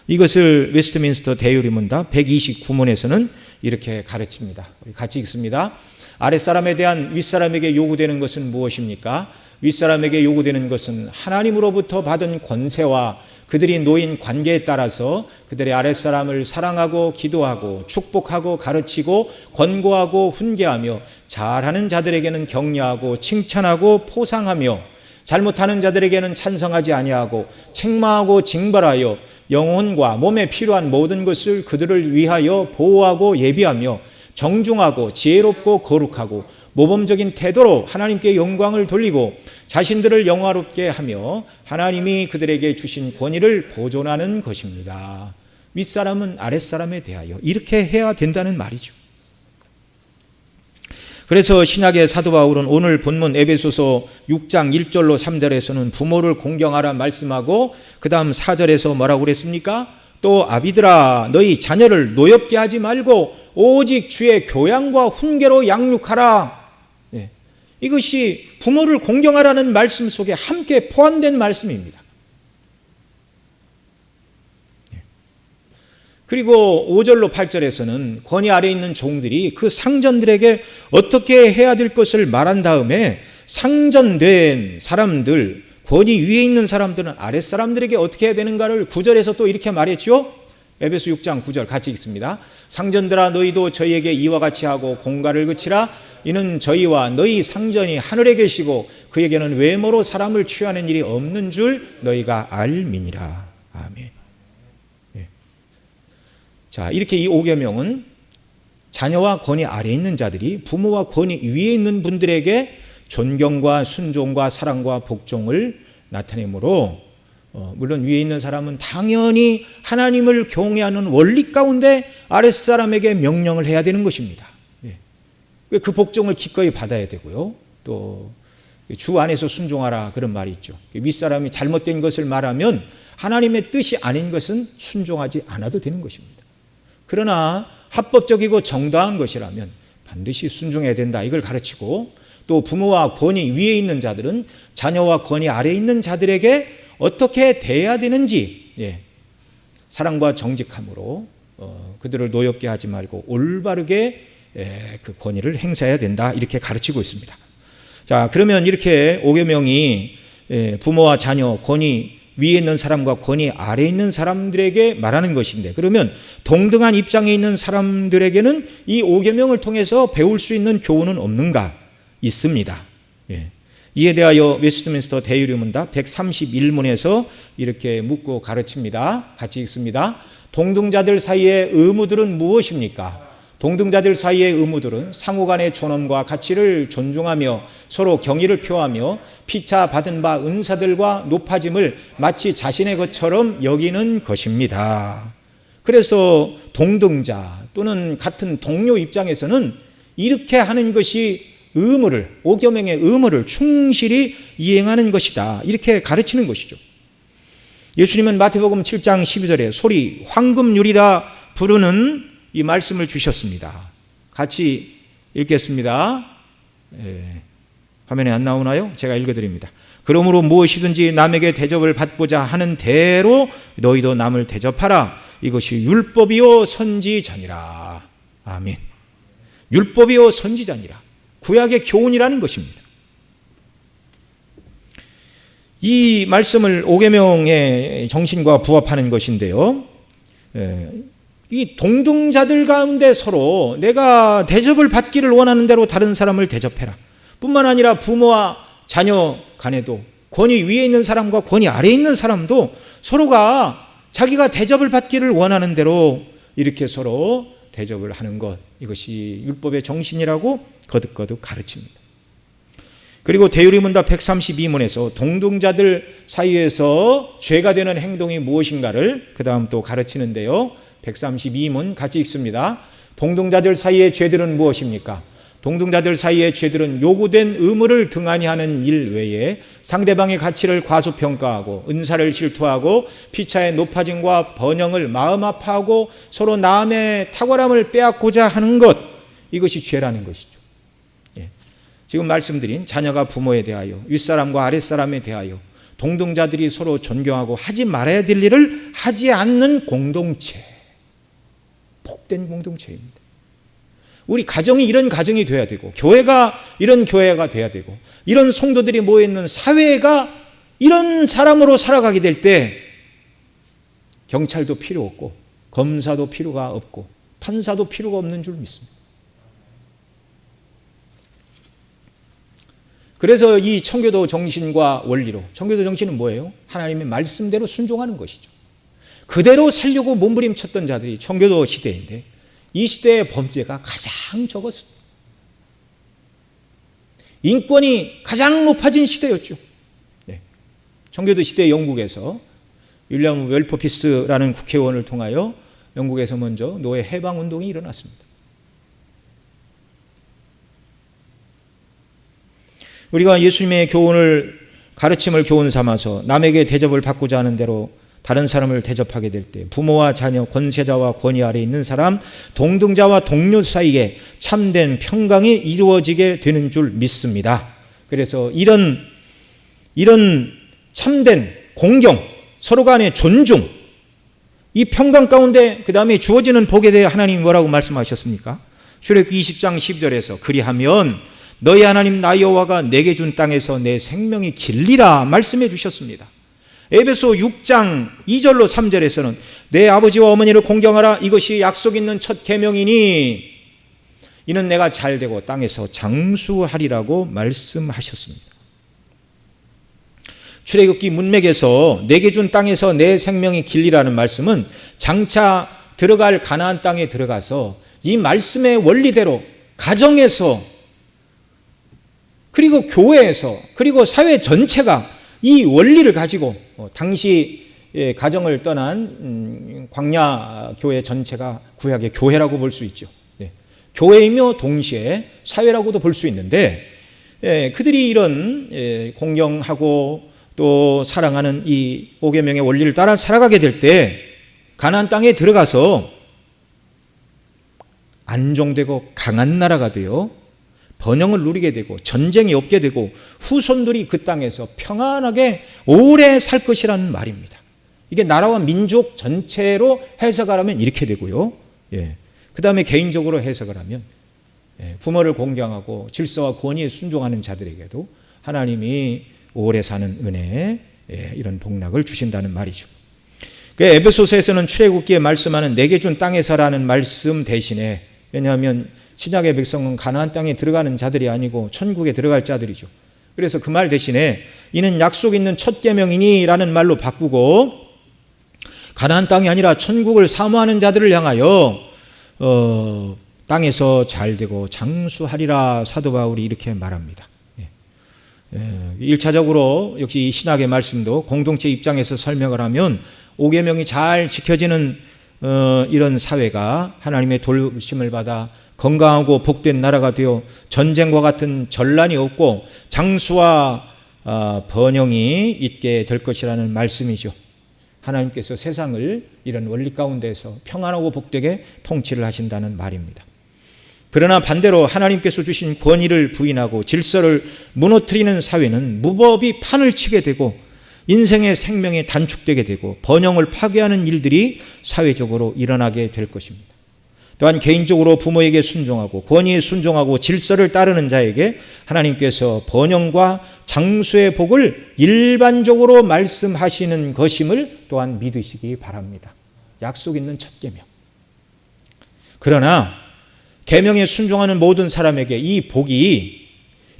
이것을 웨스트민스터 대유리문답 129문에서는 이렇게 가르칩니다. 우리 같이 읽습니다. 아랫사람에 대한 윗사람에게 요구되는 것은 무엇입니까? 윗사람에게 요구되는 것은 하나님으로부터 받은 권세와 그들이 놓인 관계에 따라서 그들의 아랫사람을 사랑하고 기도하고 축복하고 가르치고 권고하고 훈계하며 잘하는 자들에게는 격려하고 칭찬하고 포상하며 잘못하는 자들에게는 찬성하지 아니하고 책망하고 징벌하여 영혼과 몸에 필요한 모든 것을 그들을 위하여 보호하고 예비하며 정중하고 지혜롭고 거룩하고 모범적인 태도로 하나님께 영광을 돌리고 자신들을 영화롭게 하며 하나님이 그들에게 주신 권위를 보존하는 것입니다. 윗사람은 아랫사람에 대하여 이렇게 해야 된다는 말이죠. 그래서 신약의 사도 바울은 오늘 본문 에베소서 6장 1절로 3절에서는 부모를 공경하라 말씀하고 그 다음 4절에서 뭐라고 그랬습니까? 또 아비들아 너희 자녀를 노엽게 하지 말고 오직 주의 교양과 훈계로 양육하라. 이것이 부모를 공경하라는 말씀 속에 함께 포함된 말씀입니다. 그리고 5절로 8절에서는 권위 아래에 있는 종들이 그 상전들에게 어떻게 해야 될 것을 말한 다음에 상전된 사람들, 권위 위에 있는 사람들은 아랫사람들에게 어떻게 해야 되는가를 9절에서 또 이렇게 말했죠. 에베소 6장 9절 같이 읽습니다. 상전들아 너희도 저희에게 이와 같이 하고 공갈을 그치라. 이는 저희와 너희 상전이 하늘에 계시고 그에게는 외모로 사람을 취하는 일이 없는 줄 너희가 알미니라. 아멘. 자, 이렇게 이 5계명은 자녀와 권위 아래에 있는 자들이 부모와 권위 위에 있는 분들에게 존경과 순종과 사랑과 복종을 나타내므로 물론 위에 있는 사람은 당연히 하나님을 경외하는 원리 가운데 아랫사람에게 명령을 해야 되는 것입니다. 그 복종을 기꺼이 받아야 되고요. 또 주 안에서 순종하라 그런 말이 있죠. 윗사람이 잘못된 것을 말하면 하나님의 뜻이 아닌 것은 순종하지 않아도 되는 것입니다. 그러나 합법적이고 정당한 것이라면 반드시 순종해야 된다, 이걸 가르치고, 또 부모와 권위 위에 있는 자들은 자녀와 권위 아래에 있는 자들에게 어떻게 대해야 되는지 사랑과 정직함으로 그들을 노엽게 하지 말고 올바르게 그 권위를 행사해야 된다, 이렇게 가르치고 있습니다. 자, 그러면 이렇게 5계명이 부모와 자녀, 권위 위에 있는 사람과 권위 아래에 있는 사람들에게 말하는 것인데, 그러면 동등한 입장에 있는 사람들에게는 이 5계명을 통해서 배울 수 있는 교훈은 없는가? 있습니다. 이에 대하여 웨스트민스터 대유리문답 131문에서 이렇게 묻고 가르칩니다. 같이 읽습니다. 동등자들 사이의 의무들은 무엇입니까? 동등자들 사이의 의무들은 상호간의 존엄과 가치를 존중하며 서로 경의를 표하며 피차 받은 바 은사들과 높아짐을 마치 자신의 것처럼 여기는 것입니다. 그래서 동등자 또는 같은 동료 입장에서는 이렇게 하는 것이 의무를, 5계명의 의무를 충실히 이행하는 것이다, 이렇게 가르치는 것이죠. 예수님은 마태복음 7장 12절에 소리 황금유리라 부르는 이 말씀을 주셨습니다. 같이 읽겠습니다. 화면에 안 나오나요? 제가 읽어드립니다. 그러므로 무엇이든지 남에게 대접을 받고자 하는 대로 너희도 남을 대접하라. 이것이 율법이요 선지자니라. 아멘. 율법이요 선지자니라. 구약의 교훈이라는 것입니다. 이 말씀을 5계명의 정신과 부합하는 것인데요. 이 동등자들 가운데 서로 내가 대접을 받기를 원하는 대로 다른 사람을 대접해라. 뿐만 아니라 부모와 자녀 간에도 권위 위에 있는 사람과 권위 아래에 있는 사람도 서로가 자기가 대접을 받기를 원하는 대로 이렇게 서로 대접을 하는 것, 이것이 율법의 정신이라고 거듭거듭 가르칩니다. 그리고 대유리문답 132문에서 동등자들 사이에서 죄가 되는 행동이 무엇인가를 그 다음 또 가르치는데요. 132문 같이 읽습니다. 동등자들 사이의 죄들은 무엇입니까? 동등자들 사이의 죄들은 요구된 의무를 등한히 하는 일 외에 상대방의 가치를 과소평가하고 은사를 질투하고 피차의 높아짐과 번영을 마음 아파하고 서로 남의 탁월함을 빼앗고자 하는 것, 이것이 죄라는 것이죠. 지금 말씀드린 자녀가 부모에 대하여, 윗사람과 아랫사람에 대하여 동등자들이 서로 존경하고 하지 말아야 될 일을 하지 않는 공동체, 복된 공동체입니다. 우리 가정이 이런 가정이 돼야 되고, 교회가 이런 교회가 돼야 되고, 이런 성도들이 모여있는 사회가 이런 사람으로 살아가게 될 때 경찰도 필요 없고 검사도 필요가 없고 판사도 필요가 없는 줄 믿습니다. 그래서 이 청교도 정신과 원리로, 청교도 정신은 뭐예요? 하나님의 말씀대로 순종하는 것이죠. 그대로 살려고 몸부림쳤던 자들이 청교도 시대인데, 이 시대의 범죄가 가장 적었습니다. 인권이 가장 높아진 시대였죠. 청교도 시대 영국에서 윌리엄 웰퍼피스라는 국회의원을 통하여 영국에서 먼저 노예 해방운동이 일어났습니다. 우리가 예수님의 교훈을, 가르침을 교훈 삼아서 남에게 대접을 받고자 하는 대로 다른 사람을 대접하게 될 때 부모와 자녀, 권세자와 권위 아래 있는 사람, 동등자와 동료 사이에 참된 평강이 이루어지게 되는 줄 믿습니다. 그래서 이런 참된 공경, 서로 간의 존중, 이 평강 가운데 그 다음에 주어지는 복에 대해 하나님이 뭐라고 말씀하셨습니까? 출애굽기 20장 12절에서 그리하면 너희 하나님 나 여호와가 내게 준 땅에서 내 생명이 길리라 말씀해 주셨습니다. 에베소 6장 2절로 3절에서는 내 아버지와 어머니를 공경하라, 이것이 약속 있는 첫 계명이니 이는 내가 잘되고 땅에서 장수하리라고 말씀하셨습니다. 출애굽기 문맥에서 내게 준 땅에서 내 생명이 길리라는 말씀은 장차 들어갈 가나안 땅에 들어가서 이 말씀의 원리대로 가정에서, 그리고 교회에서, 그리고 사회 전체가 이 원리를 가지고 당시 가정을 떠난 광야 교회 전체가 구약의 교회라고 볼 수 있죠. 교회이며 동시에 사회라고도 볼 수 있는데, 그들이 이런 공경하고 또 사랑하는 이 5계명의 원리를 따라 살아가게 될 때 가나안 땅에 들어가서 안정되고 강한 나라가 되어 번영을 누리게 되고 전쟁이 없게 되고 후손들이 그 땅에서 평안하게 오래 살 것이라는 말입니다. 이게 나라와 민족 전체로 해석을 하면 이렇게 되고요. 그 다음에 개인적으로 해석을 하면 부모를 공경하고 질서와 권위에 순종하는 자들에게도 하나님이 오래 사는 은혜, 이런 복락을 주신다는 말이죠. 에베소서에서는 출애굽기에 말씀하는 내게 준 땅에서라는 말씀 대신에, 왜냐하면 신약의 백성은 가나안 땅에 들어가는 자들이 아니고 천국에 들어갈 자들이죠. 그래서 그 말 대신에 이는 약속 있는 첫 계명이니 라는 말로 바꾸고 가나안 땅이 아니라 천국을 사모하는 자들을 향하여 땅에서 잘되고 장수하리라 사도 바울이 이렇게 말합니다. 1차적으로 역시 이 신학의 말씀도 공동체 입장에서 설명을 하면 5계명이 잘 지켜지는 이런 사회가 하나님의 돌보심을 받아 건강하고 복된 나라가 되어 전쟁과 같은 전란이 없고 장수와 번영이 있게 될 것이라는 말씀이죠. 하나님께서 세상을 이런 원리 가운데서 평안하고 복되게 통치를 하신다는 말입니다. 그러나 반대로 하나님께서 주신 권위를 부인하고 질서를 무너뜨리는 사회는 무법이 판을 치게 되고 인생의 생명이 단축되게 되고 번영을 파괴하는 일들이 사회적으로 일어나게 될 것입니다. 또한 개인적으로 부모에게 순종하고 권위에 순종하고 질서를 따르는 자에게 하나님께서 번영과 장수의 복을 일반적으로 말씀하시는 것임을 또한 믿으시기 바랍니다. 약속 있는 첫 계명. 그러나 계명에 순종하는 모든 사람에게 이 복이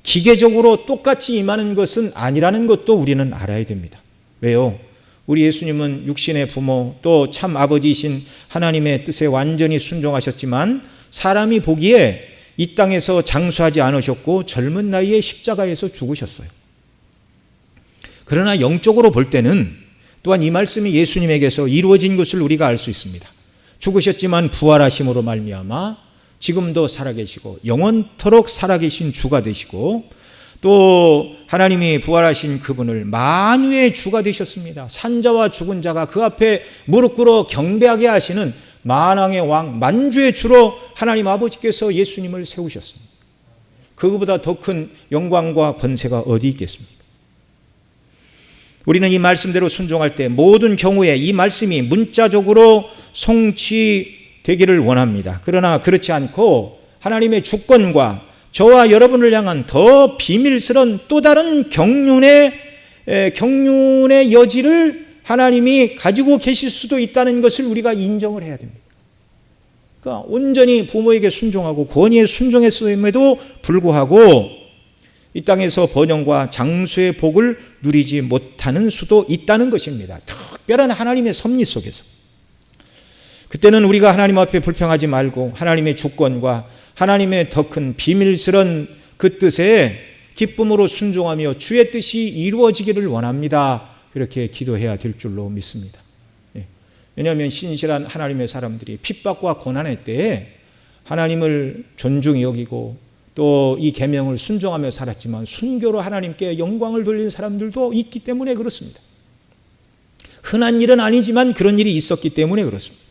기계적으로 똑같이 임하는 것은 아니라는 것도 우리는 알아야 됩니다. 왜요? 우리 예수님은 육신의 부모 또 참 아버지이신 하나님의 뜻에 완전히 순종하셨지만 사람이 보기에 이 땅에서 장수하지 않으셨고 젊은 나이에 십자가에서 죽으셨어요. 그러나 영적으로 볼 때는 또한 이 말씀이 예수님에게서 이루어진 것을 우리가 알 수 있습니다. 죽으셨지만 부활하심으로 말미암아 지금도 살아계시고 영원토록 살아계신 주가 되시고 또 하나님이 부활하신 그분을 만유의 주가 되셨습니다. 산자와 죽은 자가 그 앞에 무릎 꿇어 경배하게 하시는 만왕의 왕 만주의 주로 하나님 아버지께서 예수님을 세우셨습니다. 그거보다 더 큰 영광과 권세가 어디 있겠습니까? 우리는 이 말씀대로 순종할 때 모든 경우에 이 말씀이 문자적으로 성취되기를 원합니다. 그러나 그렇지 않고 하나님의 주권과 저와 여러분을 향한 더 비밀스러운 또 다른 경륜의 여지를 하나님이 가지고 계실 수도 있다는 것을 우리가 인정을 해야 됩니다. 그러니까 온전히 부모에게 순종하고 권위에 순종했음에도 불구하고 이 땅에서 번영과 장수의 복을 누리지 못하는 수도 있다는 것입니다. 특별한 하나님의 섭리 속에서. 그때는 우리가 하나님 앞에 불평하지 말고 하나님의 주권과 하나님의 더 큰 비밀스러운 그 뜻에 기쁨으로 순종하며 주의 뜻이 이루어지기를 원합니다. 그렇게 기도해야 될 줄로 믿습니다. 왜냐하면 신실한 하나님의 사람들이 핍박과 고난의 때에 하나님을 존중히 여기고 또 이 계명을 순종하며 살았지만 순교로 하나님께 영광을 돌린 사람들도 있기 때문에 그렇습니다. 흔한 일은 아니지만 그런 일이 있었기 때문에 그렇습니다.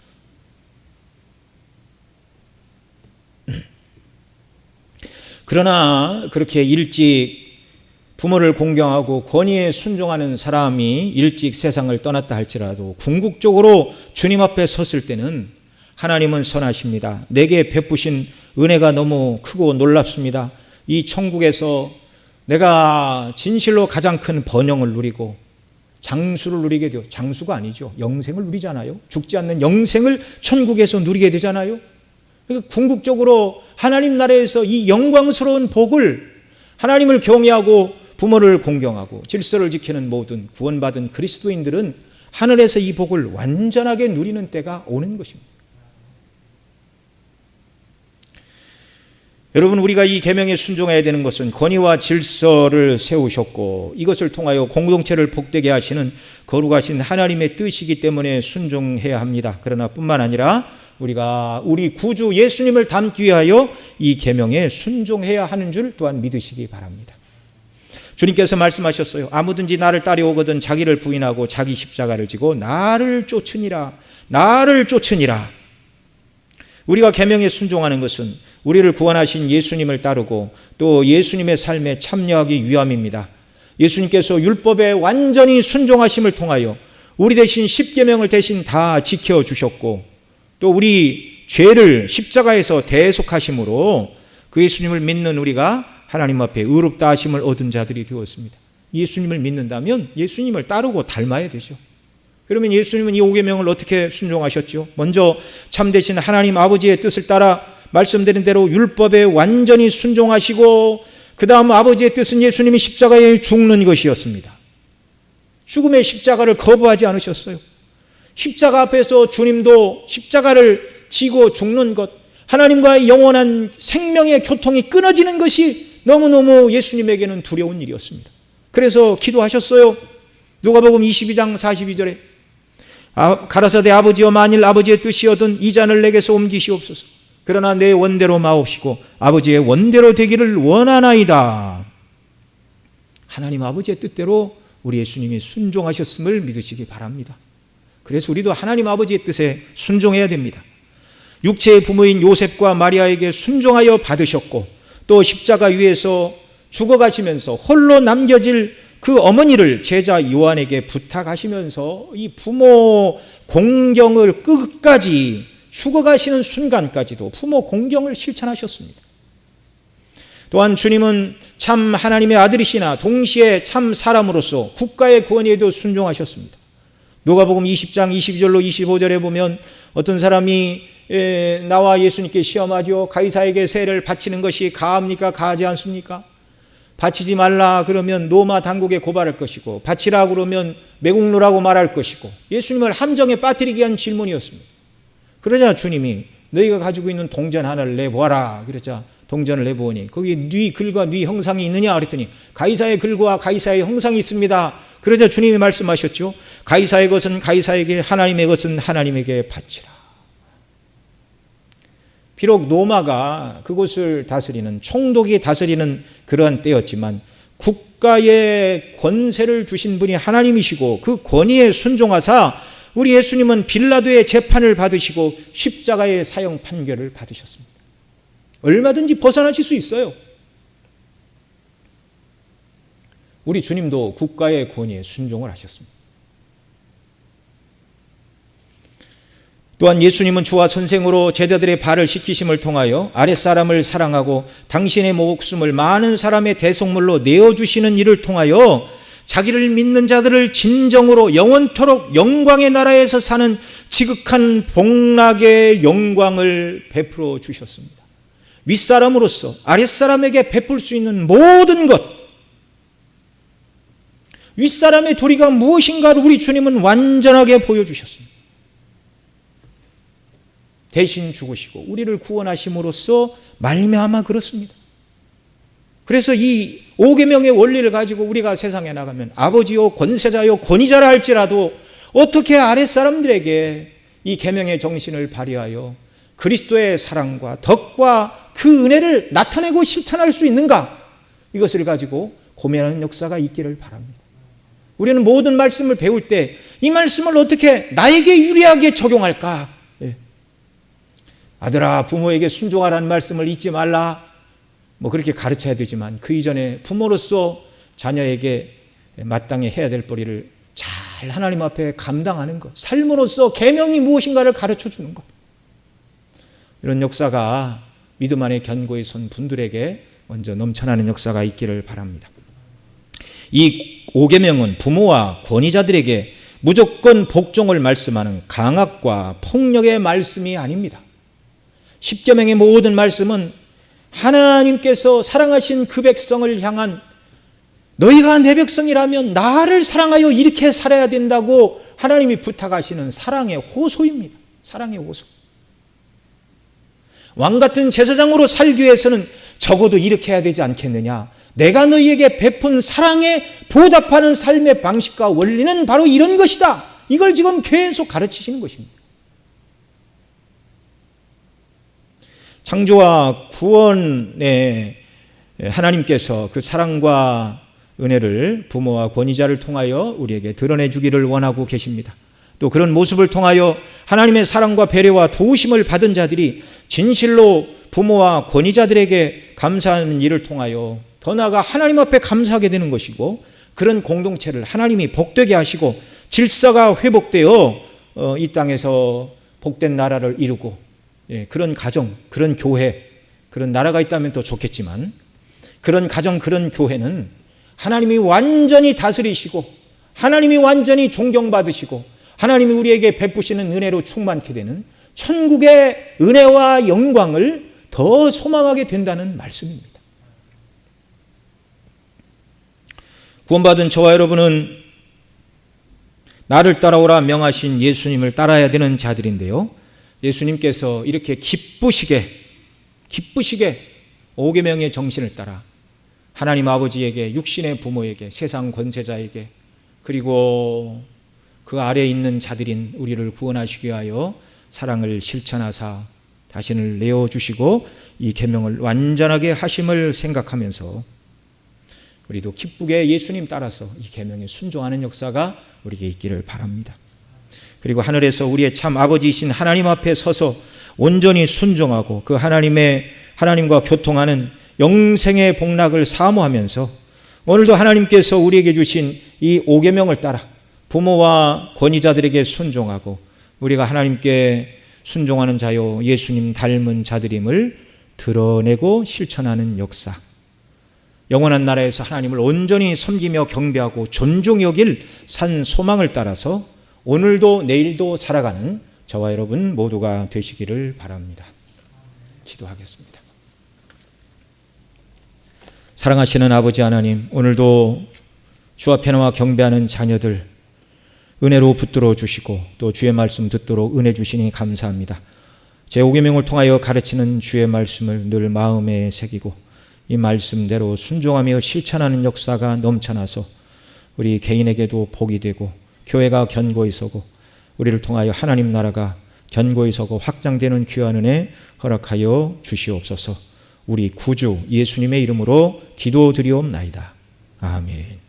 그러나 그렇게 일찍 부모를 공경하고 권위에 순종하는 사람이 일찍 세상을 떠났다 할지라도 궁극적으로 주님 앞에 섰을 때는 하나님은 선하십니다. 내게 베푸신 은혜가 너무 크고 놀랍습니다. 이 천국에서 내가 진실로 가장 큰 번영을 누리고 장수를 누리게 되어, 장수가 아니죠. 영생을 누리잖아요. 죽지 않는 영생을 천국에서 누리게 되잖아요. 그러니까 궁극적으로 하나님 나라에서 이 영광스러운 복을 하나님을 경외하고 부모를 공경하고 질서를 지키는 모든 구원받은 그리스도인들은 하늘에서 이 복을 완전하게 누리는 때가 오는 것입니다. 여러분, 우리가 이 계명에 순종해야 되는 것은 권위와 질서를 세우셨고 이것을 통하여 공동체를 복되게 하시는 거룩하신 하나님의 뜻이기 때문에 순종해야 합니다. 그러나 뿐만 아니라 우리가 우리 구주 예수님을 닮기 위하여 이 계명에 순종해야 하는 줄 또한 믿으시기 바랍니다. 주님께서 말씀하셨어요. 아무든지 나를 따라오거든 자기를 부인하고 자기 십자가를 지고 나를 쫓으니라. 나를 쫓으니라. 우리가 계명에 순종하는 것은 우리를 구원하신 예수님을 따르고 또 예수님의 삶에 참여하기 위함입니다. 예수님께서 율법에 완전히 순종하심을 통하여 우리 대신 십계명을 대신 다 지켜주셨고 또 우리 죄를 십자가에서 대속하심으로 그 예수님을 믿는 우리가 하나님 앞에 의롭다 하심을 얻은 자들이 되었습니다. 예수님을 믿는다면 예수님을 따르고 닮아야 되죠. 그러면 예수님은 이 5계명을 어떻게 순종하셨죠? 먼저 참되신 하나님 아버지의 뜻을 따라 말씀드린 대로 율법에 완전히 순종하시고 그 다음 아버지의 뜻은 예수님이 십자가에 죽는 것이었습니다. 죽음의 십자가를 거부하지 않으셨어요. 십자가 앞에서 주님도 십자가를 지고 죽는 것, 하나님과의 영원한 생명의 교통이 끊어지는 것이 너무너무 예수님에게는 두려운 일이었습니다. 그래서 기도하셨어요. 누가복음 22장 42절에 가라사대 아버지여 만일 아버지의 뜻이거든 이 잔을 내게서 옮기시옵소서. 그러나 내 원대로 마옵시고 아버지의 원대로 되기를 원하나이다. 하나님 아버지의 뜻대로 우리 예수님이 순종하셨음을 믿으시기 바랍니다. 그래서 우리도 하나님 아버지의 뜻에 순종해야 됩니다. 육체의 부모인 요셉과 마리아에게 순종하여 받으셨고 또 십자가 위에서 죽어가시면서 홀로 남겨질 그 어머니를 제자 요한에게 부탁하시면서 이 부모 공경을 끝까지 죽어가시는 순간까지도 부모 공경을 실천하셨습니다. 또한 주님은 참 하나님의 아들이시나 동시에 참 사람으로서 국가의 권위에도 순종하셨습니다. 누가복음 20장 22절로 25절에 보면 어떤 사람이 나와 예수님께 시험하죠. 가이사에게 세를 바치는 것이 가합니까? 가하지 않습니까? 바치지 말라 그러면 로마 당국에 고발할 것이고 바치라 그러면 매국노라고 말할 것이고 예수님을 함정에 빠뜨리기 위한 질문이었습니다. 그러자 주님이 너희가 가지고 있는 동전 하나를 내보아라. 그러자 동전을 내보니 거기 네 글과 네 형상이 있느냐 그랬더니 가이사의 글과 가이사의 형상이 있습니다. 그러자 주님이 말씀하셨죠. 가이사의 것은 가이사에게, 하나님의 것은 하나님에게 바치라. 비록 로마가 그곳을 다스리는, 총독이 다스리는 그러한 때였지만 국가의 권세를 주신 분이 하나님이시고 그 권위에 순종하사 우리 예수님은 빌라도의 재판을 받으시고 십자가의 사형 판결을 받으셨습니다. 얼마든지 벗어나실 수 있어요. 우리 주님도 국가의 권위에 순종을 하셨습니다. 또한 예수님은 주와 선생으로 제자들의 발을 씻기심을 통하여 아랫사람을 사랑하고 당신의 목숨을 많은 사람의 대속물로 내어주시는 일을 통하여 자기를 믿는 자들을 진정으로 영원토록 영광의 나라에서 사는 지극한 복락의 영광을 베풀어 주셨습니다. 윗사람으로서 아랫사람에게 베풀 수 있는 모든 것, 윗사람의 도리가 무엇인가를 우리 주님은 완전하게 보여주셨습니다. 대신 죽으시고 우리를 구원하심으로써 말미암아 그렇습니다. 그래서 이 5계명의 원리를 가지고 우리가 세상에 나가면 아버지요 권세자요 권위자라 할지라도 어떻게 아랫사람들에게 이 계명의 정신을 발휘하여 그리스도의 사랑과 덕과 그 은혜를 나타내고 실천할 수 있는가, 이것을 가지고 고민하는 역사가 있기를 바랍니다. 우리는 모든 말씀을 배울 때 이 말씀을 어떻게 나에게 유리하게 적용할까? 아들아 부모에게 순종하라는 말씀을 잊지 말라, 그렇게 가르쳐야 되지만 그 이전에 부모로서 자녀에게 마땅히 해야 될 벌이를 잘 하나님 앞에 감당하는 것, 삶으로서 계명이 무엇인가를 가르쳐 주는 것, 이런 역사가 믿음 안에 견고히 선 분들에게 먼저 넘쳐나는 역사가 있기를 바랍니다. 이 5계명은 부모와 권위자들에게 무조건 복종을 말씀하는 강압과 폭력의 말씀이 아닙니다. 10계명의 모든 말씀은 하나님께서 사랑하신 그 백성을 향한, 너희가 내 백성이라면 나를 사랑하여 이렇게 살아야 된다고 하나님이 부탁하시는 사랑의 호소입니다. 사랑의 호소. 왕같은 제사장으로 살기 위해서는 적어도 이렇게 해야 되지 않겠느냐, 내가 너희에게 베푼 사랑에 보답하는 삶의 방식과 원리는 바로 이런 것이다, 이걸 지금 계속 가르치시는 것입니다. 창조와 구원에 하나님께서 그 사랑과 은혜를 부모와 권위자를 통하여 우리에게 드러내 주기를 원하고 계십니다. 또 그런 모습을 통하여 하나님의 사랑과 배려와 도우심을 받은 자들이 진실로 부모와 권위자들에게 감사하는 일을 통하여 더 나아가 하나님 앞에 감사하게 되는 것이고, 그런 공동체를 하나님이 복되게 하시고 질서가 회복되어 이 땅에서 복된 나라를 이루고, 그런 가정, 그런 교회, 그런 나라가 있다면 더 좋겠지만 그런 가정, 그런 교회는 하나님이 완전히 다스리시고 하나님이 완전히 존경받으시고 하나님이 우리에게 베푸시는 은혜로 충만케 되는 천국의 은혜와 영광을 더 소망하게 된다는 말씀입니다. 구원받은 저와 여러분은 나를 따라오라 명하신 예수님을 따라야 되는 자들인데요, 예수님께서 이렇게 기쁘시게 5계명의 정신을 따라 하나님 아버지에게, 육신의 부모에게, 세상 권세자에게, 그리고 그 아래에 있는 자들인 우리를 구원하시기 위하여 사랑을 실천하사 자신을 내어주시고 이 계명을 완전하게 하심을 생각하면서 우리도 기쁘게 예수님 따라서 이 계명에 순종하는 역사가 우리에게 있기를 바랍니다. 그리고 하늘에서 우리의 참 아버지이신 하나님 앞에 서서 온전히 순종하고 그 하나님과 교통하는 영생의 복락을 사모하면서 오늘도 하나님께서 우리에게 주신 이 5계명을 따라 부모와 권위자들에게 순종하고 우리가 하나님께 순종하는 자요 예수님 닮은 자들임을 드러내고 실천하는 역사, 영원한 나라에서 하나님을 온전히 섬기며 경배하고 존중히 여길 산 소망을 따라서 오늘도 내일도 살아가는 저와 여러분 모두가 되시기를 바랍니다. 기도하겠습니다. 사랑하시는 아버지 하나님, 오늘도 주 앞에 나와 경배하는 자녀들, 은혜로 붙들어 주시고 또 주의 말씀 듣도록 은혜 주시니 감사합니다. 제5계명을 통하여 가르치는 주의 말씀을 늘 마음에 새기고 이 말씀대로 순종하며 실천하는 역사가 넘쳐나서 우리 개인에게도 복이 되고 교회가 견고히 서고 우리를 통하여 하나님 나라가 견고히 서고 확장되는 귀한 은혜 허락하여 주시옵소서. 우리 구주 예수님의 이름으로 기도드리옵나이다. 아멘.